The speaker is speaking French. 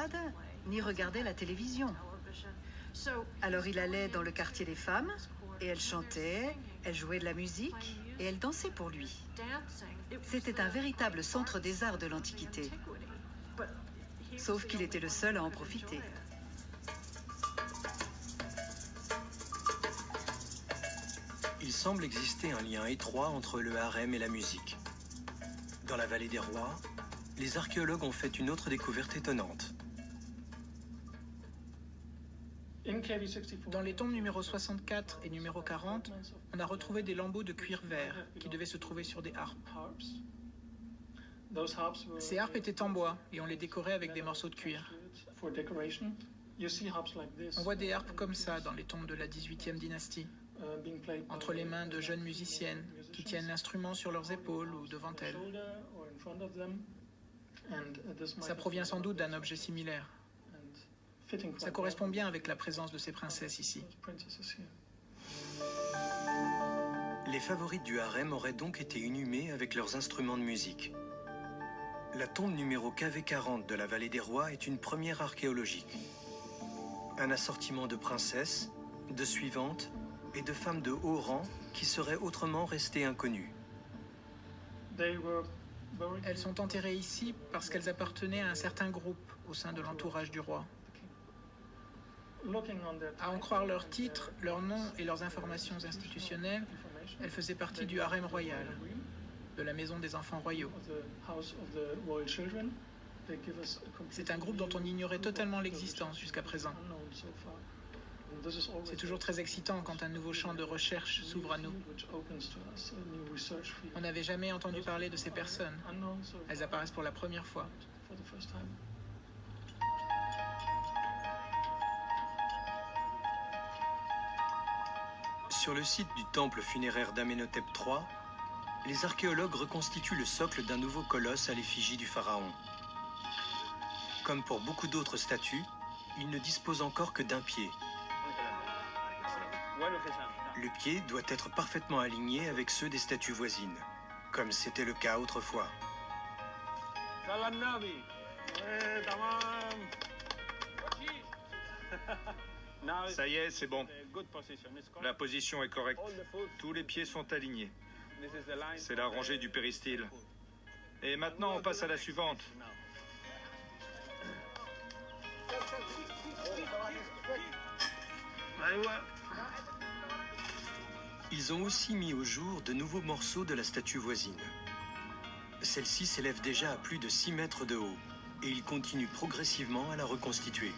stade, ni regarder la télévision. Alors il allait dans le quartier des femmes, et elle chantait, elle jouait de la musique, et elle dansait pour lui. C'était un véritable centre des arts de l'Antiquité. Sauf qu'il était le seul à en profiter. Il semble exister un lien étroit entre le harem et la musique. Dans la vallée des rois, les archéologues ont fait une autre découverte étonnante. Dans les tombes numéro 64 et numéro 40, on a retrouvé des lambeaux de cuir vert qui devaient se trouver sur des harpes. Ces harpes étaient en bois et on les décorait avec des morceaux de cuir. On voit des harpes comme ça dans les tombes de la 18e dynastie, entre les mains de jeunes musiciennes qui tiennent l'instrument sur leurs épaules ou devant elles. Ça provient sans doute d'un objet similaire. Ça correspond bien avec la présence de ces princesses ici. Les favorites du harem auraient donc été inhumées avec leurs instruments de musique. La tombe numéro KV40 de la vallée des rois est une première archéologique. Un assortiment de princesses, de suivantes et de femmes de haut rang qui seraient autrement restées inconnues. Elles sont enterrées ici parce qu'elles appartenaient à un certain groupe au sein de l'entourage du roi. À en croire leurs titres, leurs noms et leurs informations institutionnelles, elles faisaient partie du harem royal, de la maison des enfants royaux. C'est un groupe dont on ignorait totalement l'existence jusqu'à présent. C'est toujours très excitant quand un nouveau champ de recherche s'ouvre à nous. On n'avait jamais entendu parler de ces personnes. Elles apparaissent pour la première fois. Sur le site du temple funéraire d'Amenhotep III, les archéologues reconstituent le socle d'un nouveau colosse à l'effigie du pharaon. Comme pour beaucoup d'autres statues, il ne dispose encore que d'un pied. Le pied doit être parfaitement aligné avec ceux des statues voisines, comme c'était le cas autrefois. Ça y est, c'est bon. La position est correcte. Tous les pieds sont alignés. C'est la rangée du péristyle. Et maintenant, on passe à la suivante. Ils ont aussi mis au jour de nouveaux morceaux de la statue voisine. Celle-ci s'élève déjà à plus de 6 mètres de haut, et ils continuent progressivement à la reconstituer.